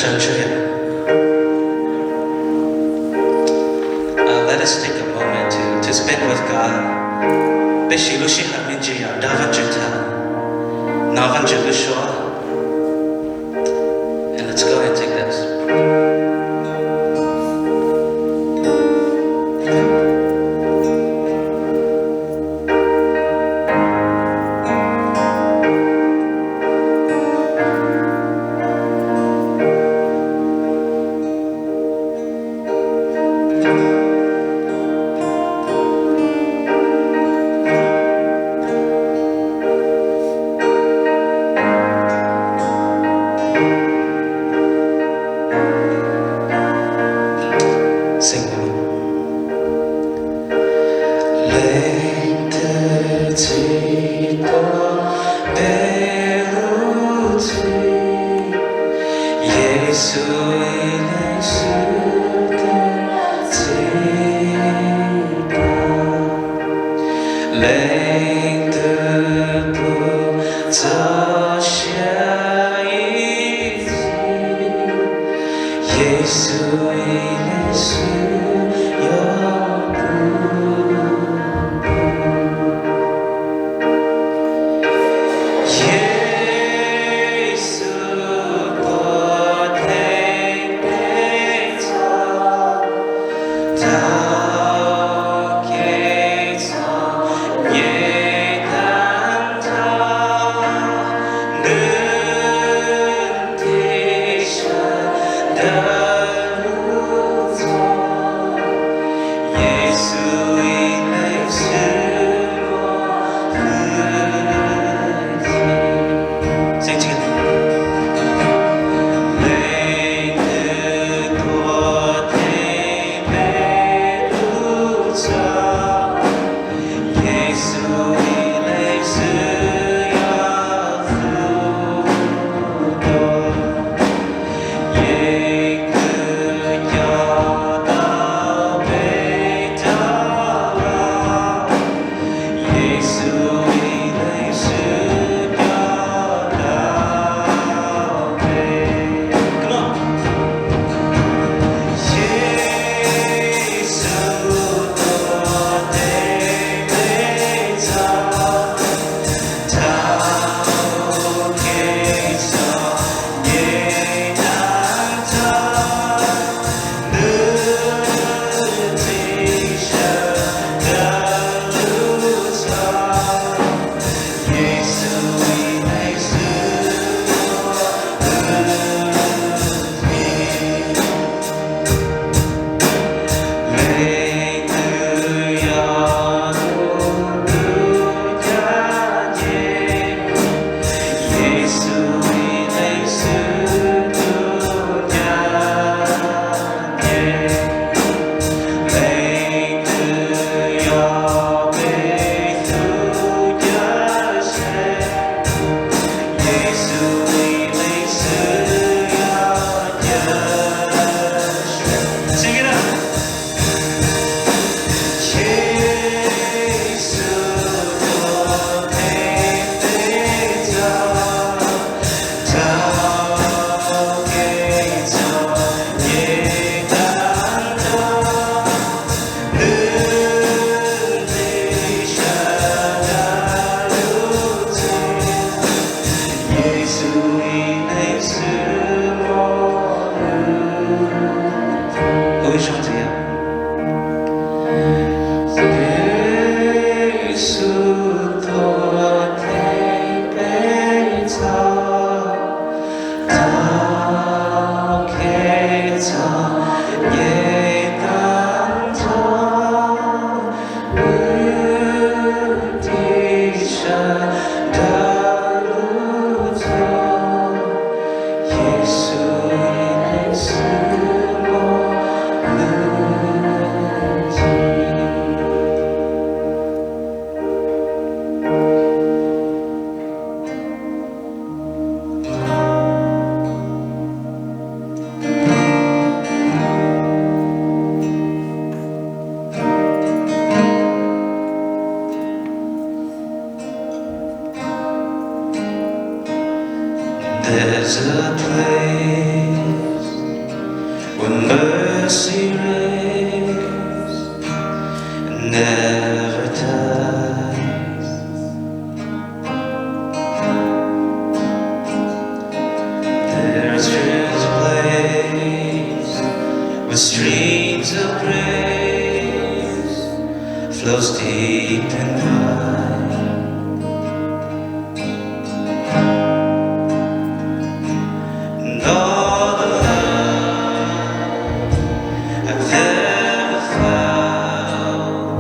山之恋。Let us take a moment to spend with God. 被喜路西汉面这样大万之他，那万之个说。And let's go and take this. Sing with me. 泪的几多被路径，耶稣已来世的记得，泪的不走下一集，耶稣已来世。为什么这样？耶稣多太悲惨，他给他也当他无敌神的路走，耶稣已死。There's a place mercy reigns and never dies. There's a place with streams of grace flows deep and wide. And all the love I've ever found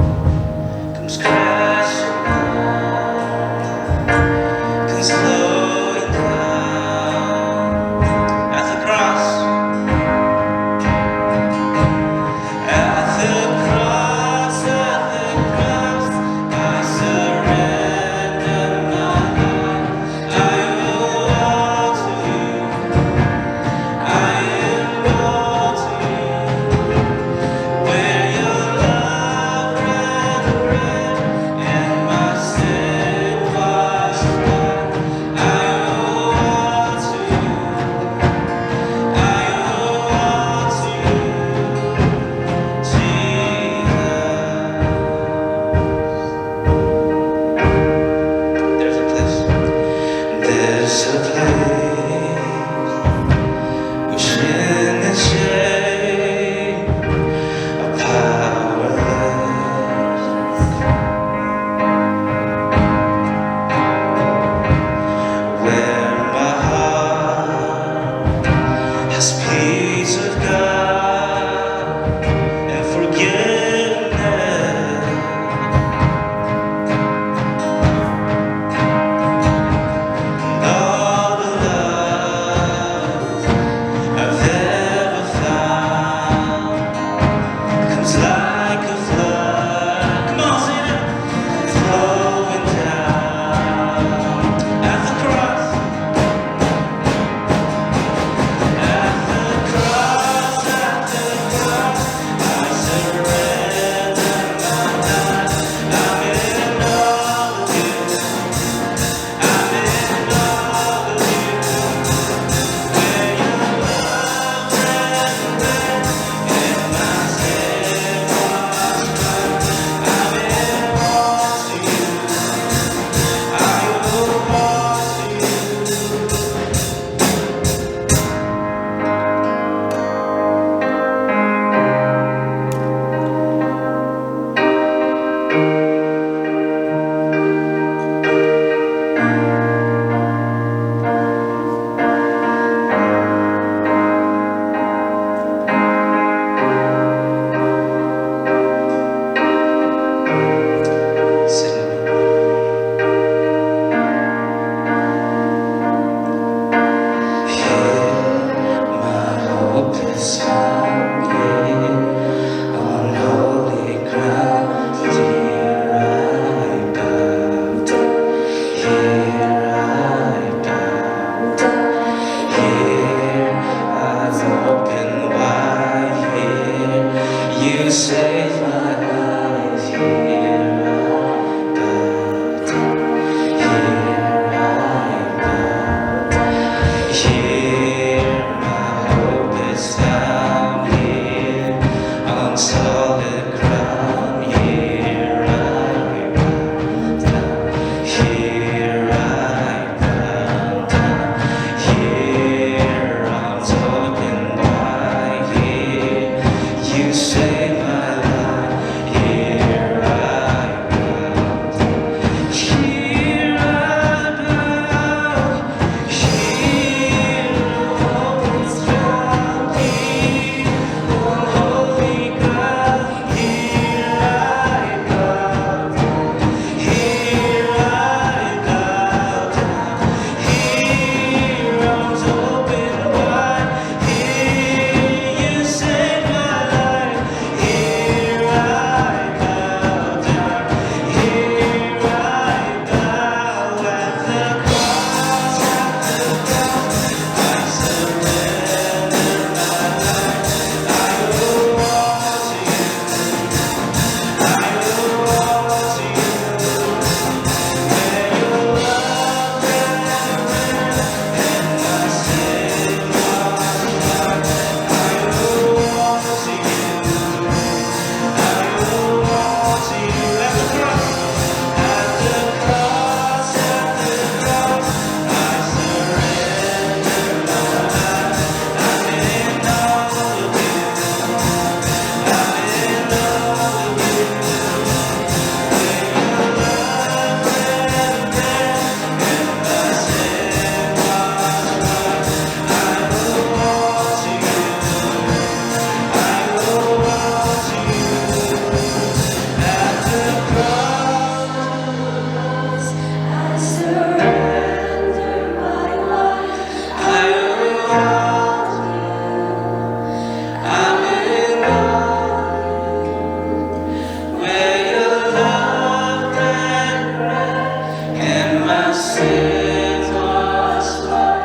sins washed away.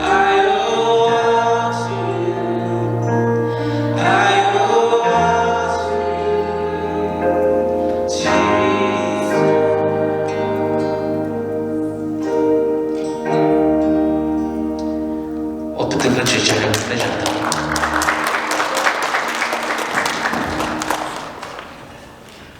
I owe all to you. I owe all to you, Jesus. 어떻게 그런 제자를 보내셨다.